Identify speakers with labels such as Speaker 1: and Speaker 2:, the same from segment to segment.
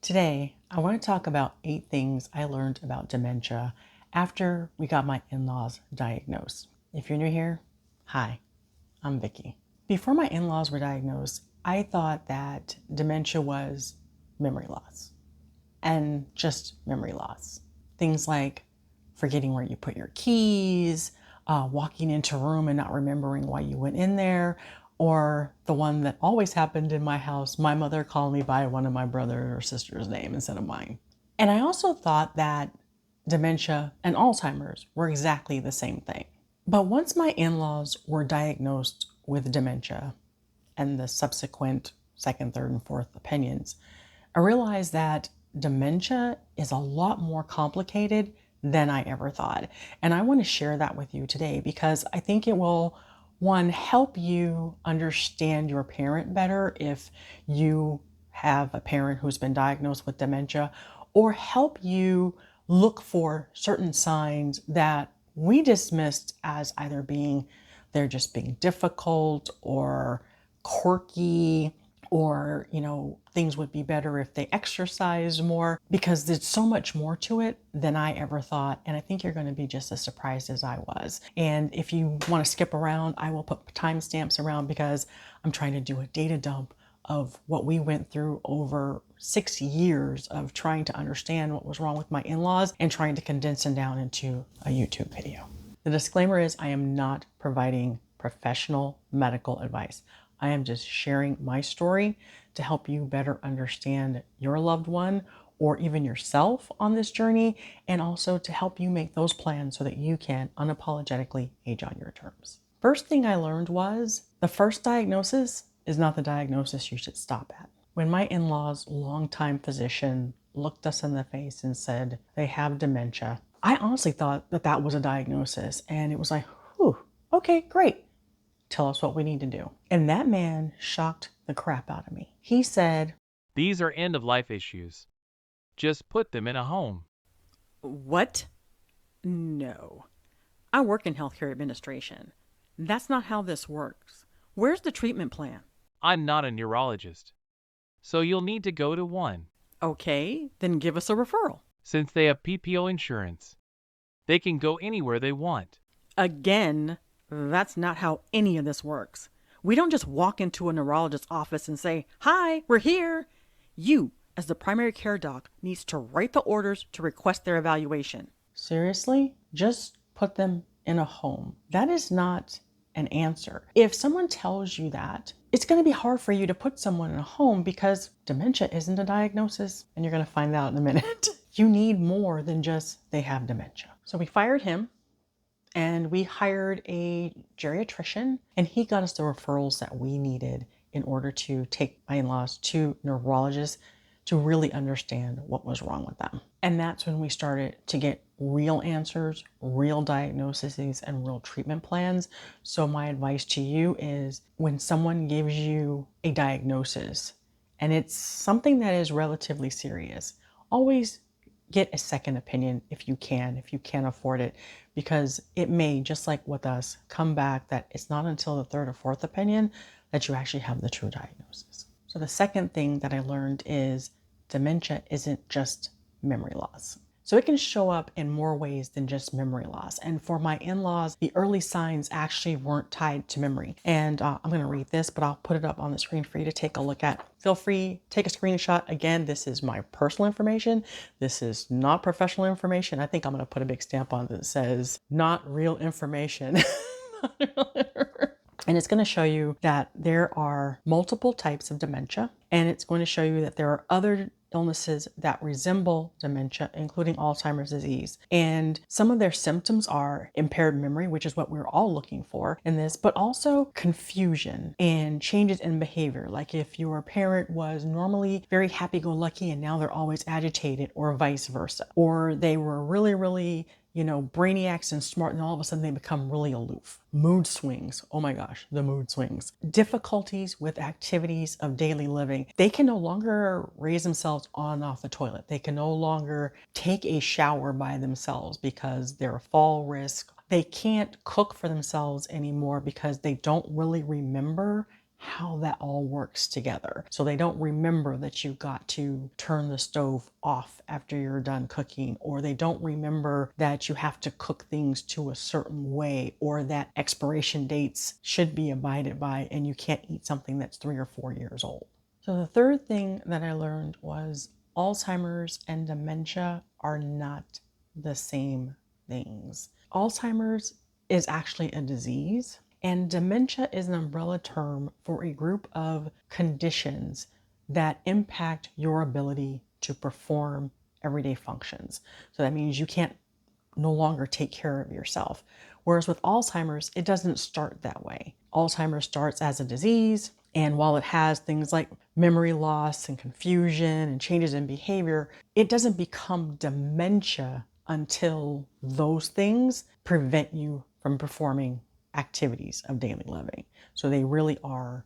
Speaker 1: Today, I want to talk about 8 things I learned about dementia after we got my in-laws diagnosed. If you're new here, hi, I'm Vicki. Before my in-laws were diagnosed, I thought that dementia was memory loss and just memory loss. Things like forgetting where you put your keys, walking into a room and not remembering why you went in there, or the one that always happened in my house, my mother called me by one of my brother or sister's name instead of mine. And I also thought that dementia and Alzheimer's were exactly the same thing. But once my in-laws were diagnosed with dementia and the subsequent second, third, and fourth opinions, I realized that dementia is a lot more complicated than I ever thought. And I want to share that with you today because I think it will, one, help you understand your parent better if you have a parent who's been diagnosed with dementia, or help you look for certain signs that we dismissed as either being they're just being difficult or quirky, or things would be better if they exercised more, because there's so much more to it than I ever thought. And I think you're going to be just as surprised as I was. And if you want to skip around, I will put timestamps around because I'm trying to do a data dump of what we went through over 6 years of trying to understand what was wrong with my in-laws and trying to condense them down into a YouTube video. The disclaimer is I am not providing professional medical advice. I am just sharing my story to help you better understand your loved one or even yourself on this journey, and also to help you make those plans so that you can unapologetically age on your terms. First thing I learned was the first diagnosis is not the diagnosis you should stop at. When my in-laws' longtime physician looked us in the face and said they have dementia, I honestly thought that that was a diagnosis, and it was like, whew, okay, great. Tell us what we need to do. And that man shocked the crap out of me. He said,
Speaker 2: These are end-of-life issues. Just put them in a home.
Speaker 1: "What? No. I work in healthcare administration. That's not how this works. Where's the treatment plan?"
Speaker 2: I'm not a neurologist, so you'll need to go to one.
Speaker 1: Okay, then give us a referral.
Speaker 2: Since they have PPO insurance, they can go anywhere they want.
Speaker 1: Again, that's not how any of this works. We don't just walk into a neurologist's office and say, "Hi, we're here." You, as the primary care doc, needs to write the orders to request their evaluation. Seriously? Just put them in a home. That is not an answer. If someone tells you that, it's going to be hard for you to put someone in a home because dementia isn't a diagnosis, and you're going to find out in a minute. You need more than just they have dementia. So we fired him. And we hired a geriatrician, and he got us the referrals that we needed in order to take my in-laws to neurologists to really understand what was wrong with them. And that's when we started to get real answers, real diagnoses, and real treatment plans. So my advice to you is when someone gives you a diagnosis and it's something that is relatively serious, always get a second opinion if you can afford it, because it may, just like with us, come back that it's not until the third or fourth opinion that you actually have the true diagnosis. So the second thing that I learned is dementia isn't just memory loss. So it can show up in more ways than just memory loss. And for my in-laws, the early signs actually weren't tied to memory. And I'm going to read this, but I'll put it up on the screen for you to take a look at. Feel free, take a screenshot. Again, this is my personal information. This is not professional information. I think I'm going to put a big stamp on it that says not real information. And it's going to show you that there are multiple types of dementia, and it's going to show you that there are other illnesses that resemble dementia, including Alzheimer's disease. And some of their symptoms are impaired memory, which is what we're all looking for in this, but also confusion and changes in behavior. Like if your parent was normally very happy-go-lucky and now they're always agitated, or vice versa. Or they were really brainiacs and smart, and all of a sudden they become really aloof. Mood swings. Oh my gosh, the mood swings. Difficulties with activities of daily living. They can no longer raise themselves on and off the toilet. They can no longer take a shower by themselves because they're a fall risk. They can't cook for themselves anymore because they don't really remember how that all works together. So they don't remember that you got to turn the stove off after you're done cooking, or they don't remember that you have to cook things to a certain way, or that expiration dates should be abided by and you can't eat something that's 3 or 4 years old. So the third thing that I learned was Alzheimer's and dementia are not the same things. Alzheimer's is actually a disease, and dementia is an umbrella term for a group of conditions that impact your ability to perform everyday functions. So that means you can't no longer take care of yourself. Whereas with Alzheimer's, it doesn't start that way. Alzheimer's starts as a disease, and while it has things like memory loss and confusion and changes in behavior, it doesn't become dementia until those things prevent you from performing activities of daily living. So they really are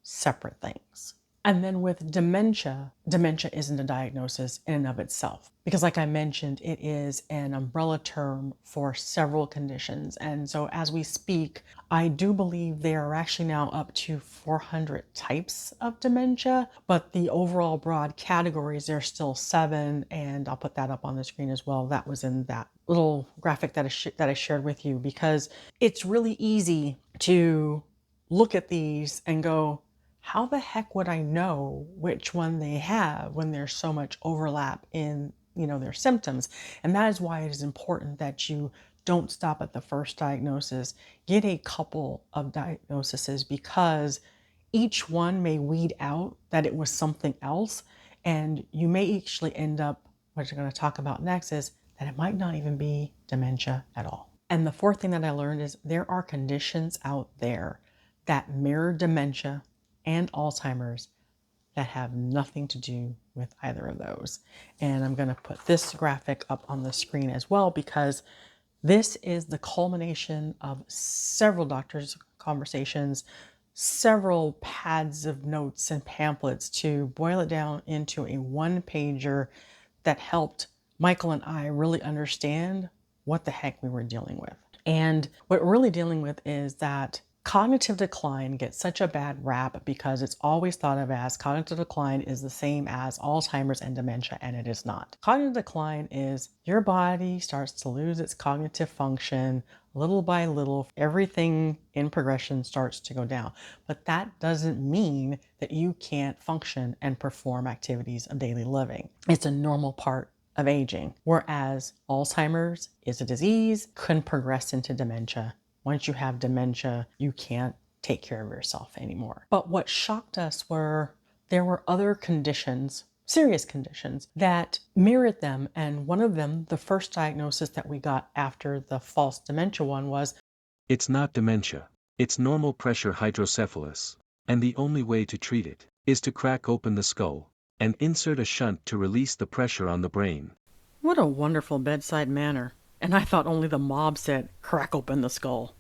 Speaker 1: separate things. And then with dementia, dementia isn't a diagnosis in and of itself, because like I mentioned, it is an umbrella term for several conditions. And so as we speak, I do believe there are actually now up to 400 types of dementia, but the overall broad categories, there's still 7, and I'll put that up on the screen as well. That was in that little graphic that I shared with you, because it's really easy to look at these and go, how the heck would I know which one they have when there's so much overlap in, their symptoms? And that is why it is important that you don't stop at the first diagnosis. Get a couple of diagnoses, because each one may weed out that it was something else. And you may actually end up, what you're going to talk about next, is that it might not even be dementia at all. And the fourth thing that I learned is there are conditions out there that mirror dementia and Alzheimer's that have nothing to do with either of those. And I'm going to put this graphic up on the screen as well, because this is the culmination of several doctors' conversations, several pads of notes and pamphlets to boil it down into a one-pager that helped Michael and I really understand what the heck we were dealing with. And what we're really dealing with is that cognitive decline gets such a bad rap because it's always thought of as cognitive decline is the same as Alzheimer's and dementia, and it is not. Cognitive decline is your body starts to lose its cognitive function little by little. Everything in progression starts to go down. But that doesn't mean that you can't function and perform activities of daily living. It's a normal part of aging, whereas Alzheimer's is a disease, can progress into dementia. Once you have dementia, you can't take care of yourself anymore. But what shocked us were there were other conditions, serious conditions, that mirrored them. And one of them, the first diagnosis that we got after the false dementia one, was
Speaker 3: it's not dementia. It's normal pressure hydrocephalus. And the only way to treat it is to crack open the skull and insert a shunt to release the pressure on the brain.
Speaker 1: What a wonderful bedside manner. And I thought only the mob said, crack open the skull.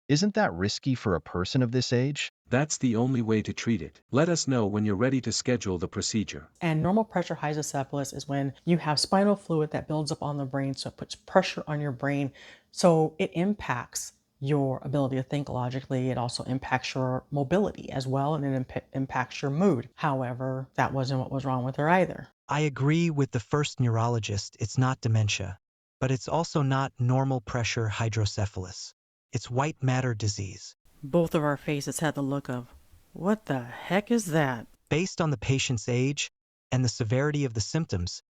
Speaker 4: Isn't that risky for a person of this age?
Speaker 3: That's the only way to treat it. Let us know when you're ready to schedule the procedure.
Speaker 1: And normal pressure hydrocephalus is when you have spinal fluid that builds up on the brain, so it puts pressure on your brain. So it impacts your ability to think logically. It also impacts your mobility as well, and it impacts your mood. However, that wasn't what was wrong with her either.
Speaker 5: I agree with the first neurologist, it's not dementia, but it's also not normal pressure hydrocephalus. It's white matter disease.
Speaker 1: Both of our faces had the look of, what the heck is that?
Speaker 5: Based on the patient's age and the severity of the symptoms,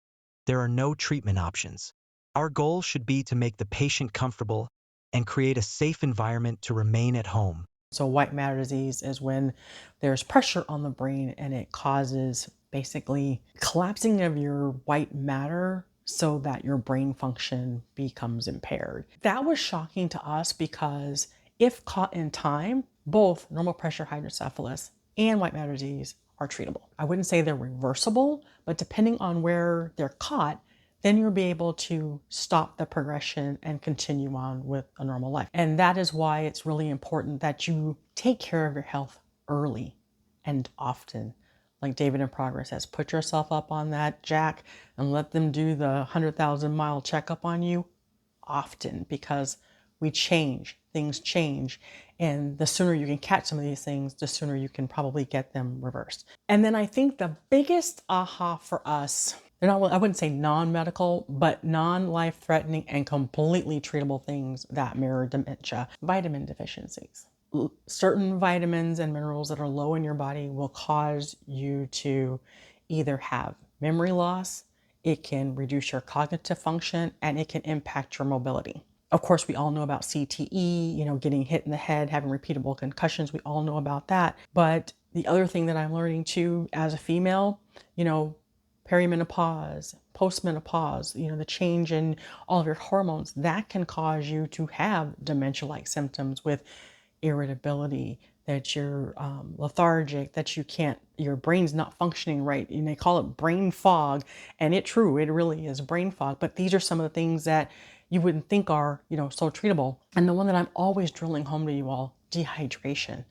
Speaker 5: there are no treatment options. Our goal should be to make the patient comfortable and create a safe environment to remain at home.
Speaker 1: So white matter disease is when there's pressure on the brain and it causes basically collapsing of your white matter so that your brain function becomes impaired. That was shocking to us because if caught in time, both normal pressure hydrocephalus and white matter disease are treatable. I wouldn't say they're reversible, but depending on where they're caught, then you'll be able to stop the progression and continue on with a normal life. And that is why it's really important that you take care of your health early and often. Like David in Progress says, put yourself up on that jack and let them do the 100,000-mile checkup on you often, because we change, things change. And the sooner you can catch some of these things, the sooner you can probably get them reversed. And then I think the biggest aha for us, they're not, I wouldn't say non-medical, but non-life-threatening and completely treatable things that mirror dementia: vitamin deficiencies. Certain vitamins and minerals that are low in your body will cause you to either have memory loss, it can reduce your cognitive function, and it can impact your mobility. Of course, we all know about CTE, getting hit in the head, having repeatable concussions. We all know about that. But the other thing that I'm learning too as a female, perimenopause, postmenopause, the change in all of your hormones, that can cause you to have dementia-like symptoms with irritability, that you're lethargic, that your brain's not functioning right. And they call it brain fog. And it really is brain fog. But these are some of the things that you wouldn't think are, so treatable. And the one that I'm always drilling home to you all, dehydration.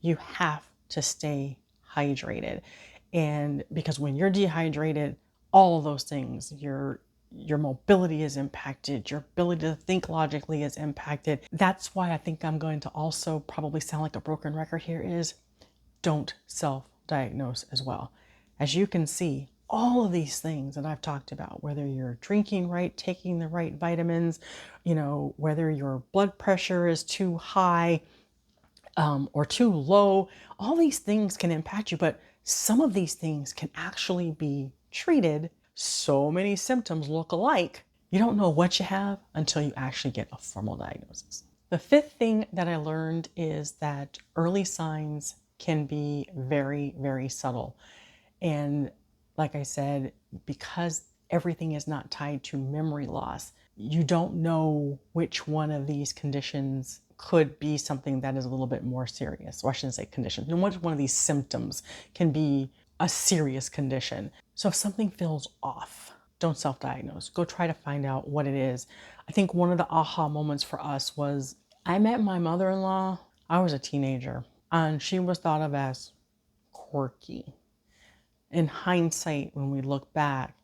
Speaker 1: You have to stay hydrated. And because when you're dehydrated, all of those things, your mobility is impacted, your ability to think logically is impacted. That's why I think I'm going to also probably sound like a broken record here is don't self-diagnose as well. As you can see, all of these things that I've talked about, whether you're drinking right, taking the right vitamins, whether your blood pressure is too high or too low, all these things can impact you, but some of these things can actually be treated. So many symptoms look alike. You don't know what you have until you actually get a formal diagnosis. The fifth thing that I learned is that early signs can be very, very subtle. And like I said, because everything is not tied to memory loss, you don't know which one of these conditions could be something that is a little bit more serious. Or I shouldn't say condition. And which one of these symptoms can be a serious condition. So if something feels off, don't self-diagnose. Go try to find out what it is. I think one of the aha moments for us was I met my mother-in-law. I was a teenager and she was thought of as quirky. In hindsight, when we look back,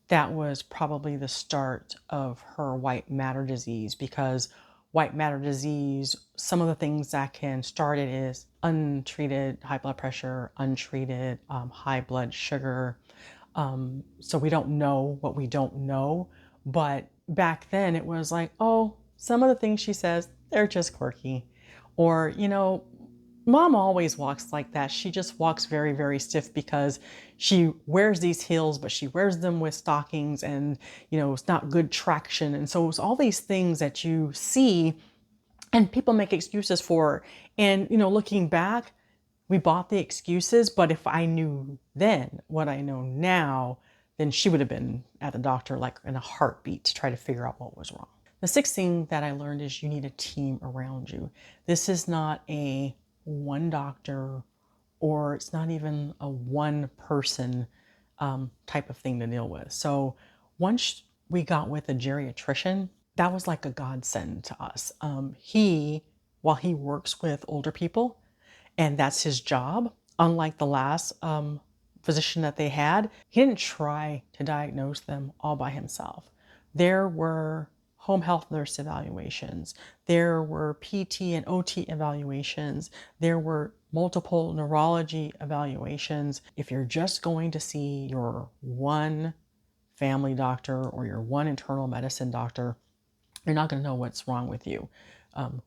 Speaker 1: that was probably the start of her white matter disease, because white matter disease, some of the things that can start it is untreated high blood pressure, untreated high blood sugar. So we don't know what we don't know. But back then it was like, oh, some of the things she says, they're just quirky. Or, Mom always walks like that. She just walks very, very stiff because she wears these heels, but she wears them with stockings and, it's not good traction. And so it's all these things that you see and people make excuses for. And, looking back, we bought the excuses, but if I knew then what I know now, then she would have been at the doctor like in a heartbeat to try to figure out what was wrong. The sixth thing that I learned is you need a team around you. This is not a one doctor, or it's not even a one person type of thing to deal with. So once we got with a geriatrician, that was like a godsend to us. While he works with older people, and that's his job, unlike the last physician that they had, he didn't try to diagnose them all by himself. There were home health nurse evaluations. There were PT and OT evaluations. There were multiple neurology evaluations. If you're just going to see your one family doctor or your one internal medicine doctor, you're not going to know what's wrong with you.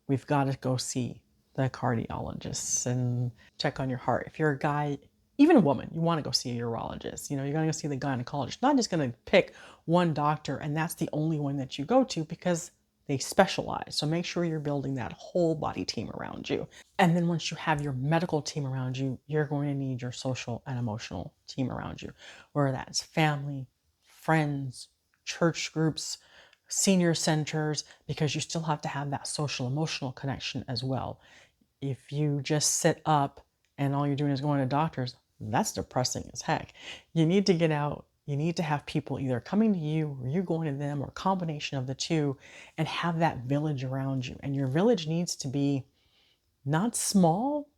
Speaker 1: We've got to go see the cardiologists and check on your heart. If you're a guy, even a woman, you want to go see a urologist. You're going to go see the gynecologist. Not just going to pick one doctor and that's the only one that you go to, because they specialize. So make sure you're building that whole body team around you. And then once you have your medical team around you, you're going to need your social and emotional team around you, whether that's family, friends, church groups, senior centers, because you still have to have that social emotional connection as well. If you just sit up and all you're doing is going to doctors, that's depressing as heck. You need to get out. You need to have people either coming to you or you going to them, or a combination of the two, and have that village around you. And your village needs to be not small,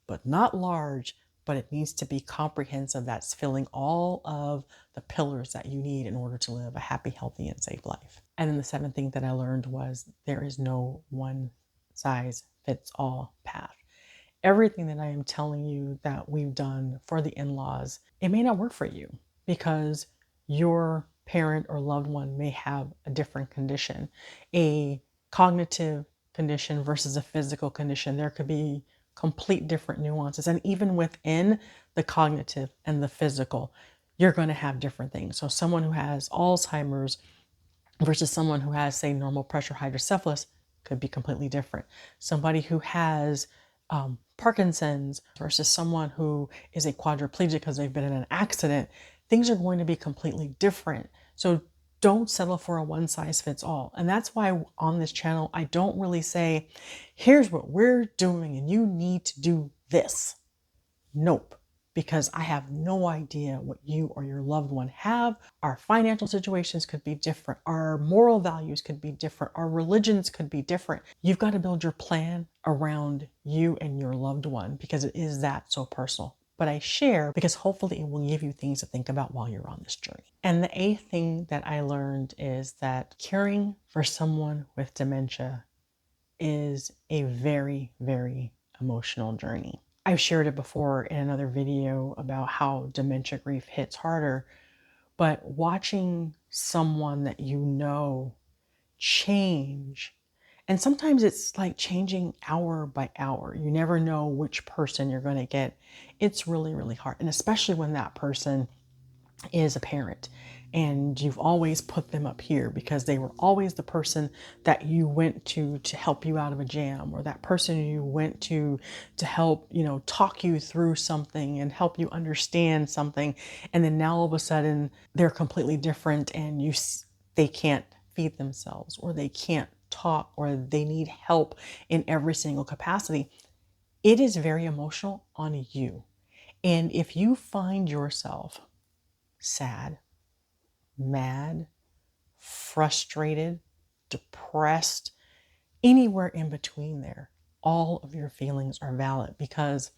Speaker 1: but not large, but it needs to be comprehensive. That's filling all of the pillars that you need in order to live a happy, healthy, and safe life. And then the seventh thing that I learned was there is no one size fits all path. Everything that I am telling you that we've done for the in-laws, it may not work for you because your parent or loved one may have a different condition, a cognitive condition versus a physical condition. There could be complete different nuances. And even within the cognitive and the physical, you're going to have different things. So someone who has Alzheimer's versus someone who has, say, normal pressure hydrocephalus could be completely different. Somebody who has Parkinson's versus someone who is a quadriplegic because they've been in an accident, things are going to be completely different. So don't settle for a one size fits all. And that's why on this channel, I don't really say, here's what we're doing and you need to do this. Nope. Because I have no idea what you or your loved one have. Our financial situations could be different. Our moral values could be different. Our religions could be different. You've got to build your plan around you and your loved one because it is that so personal. But I share because hopefully it will give you things to think about while you're on this journey. And the eighth thing that I learned is that caring for someone with dementia is a very, very emotional journey. I've shared it before in another video about how dementia grief hits harder, but watching someone that you know change, and sometimes it's like changing hour by hour. You never know which person you're going to get. It's really, really hard. And especially when that person is a parent and you've always put them up here because they were always the person that you went to help you out of a jam, or that person you went to help, talk you through something and help you understand something. And then now all of a sudden they're completely different and they can't feed themselves, or they can't talk, or they need help in every single capacity. It is very emotional on you. And if you find yourself sad, mad, frustrated, depressed, anywhere in between there, all of your feelings are valid because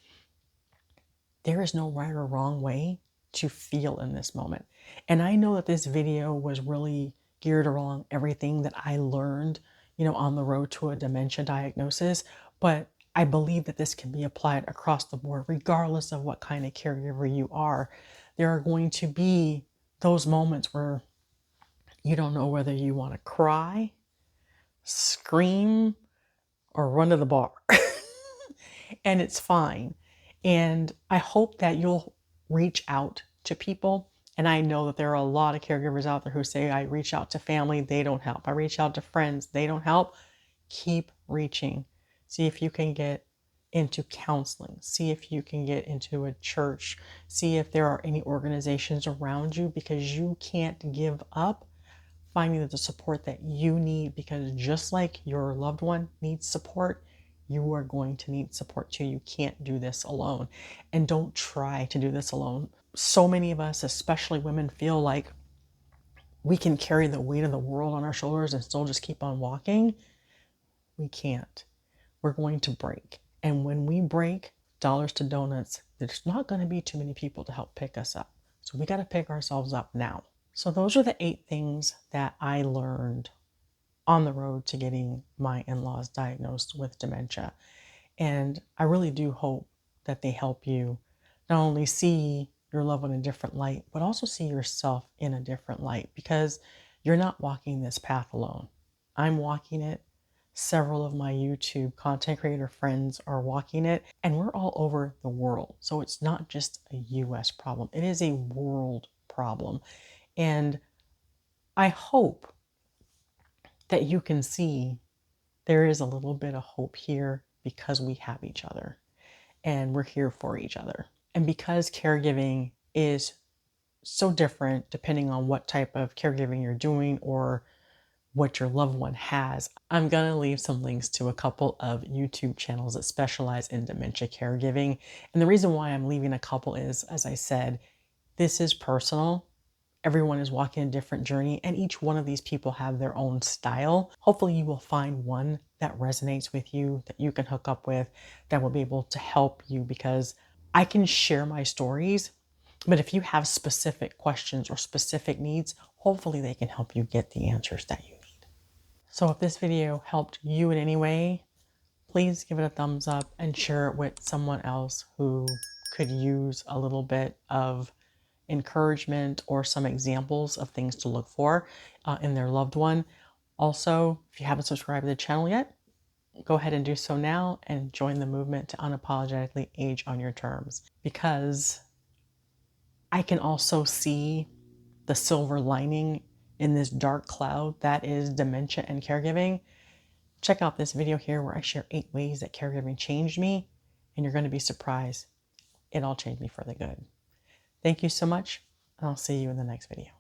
Speaker 1: there is no right or wrong way to feel in this moment. And I know that this video was really geared around everything that I learned, on the road to a dementia diagnosis, but I believe that this can be applied across the board, regardless of what kind of caregiver you are. There are going to be those moments where you don't know whether you want to cry, scream, or run to the bar. And it's fine. And I hope that you'll reach out to people. And I know that there are a lot of caregivers out there who say, I reach out to family, they don't help. I reach out to friends, they don't help. Keep reaching. See if you can get into counseling. See if you can get into a church. See if there are any organizations around you, because you can't give up finding the support that you need, because just like your loved one needs support, you are going to need support too. You can't do this alone, and don't try to do this alone. So many of us, especially women, feel like we can carry the weight of the world on our shoulders and still just keep on walking. We can't. We're going to break. And when we break, dollars to donuts, there's not going to be too many people to help pick us up. So we got to pick ourselves up now. So those are the 8 things that I learned on the road to getting my in-laws diagnosed with dementia. And I really do hope that they help you not only see your loved one in a different light, but also see yourself in a different light, because you're not walking this path alone. I'm walking it. Several of my YouTube content creator friends are walking it, and we're all over the world. So it's not just a US problem. It is a world problem. And I hope that you can see there is a little bit of hope here, because we have each other and we're here for each other. And because caregiving is so different depending on what type of caregiving you're doing or what your loved one has, I'm going to leave some links to a couple of YouTube channels that specialize in dementia caregiving. And the reason why I'm leaving a couple is, as I said, this is personal. Everyone is walking a different journey, and each one of these people have their own style. Hopefully you will find one that resonates with you, that you can hook up with, that will be able to help you, because I can share my stories, but if you have specific questions or specific needs, hopefully they can help you get the answers that you need. So if this video helped you in any way, please give it a thumbs up and share it with someone else who could use a little bit of encouragement or some examples of things to look for in their loved one. Also, if you haven't subscribed to the channel yet, go ahead and do so now and join the movement to unapologetically age on your terms, because I can also see the silver lining in this dark cloud that is dementia and caregiving. Check out this video here where I share 8 ways that caregiving changed me, and you're going to be surprised. It all changed me for the good. Thank you so much, and I'll see you in the next video.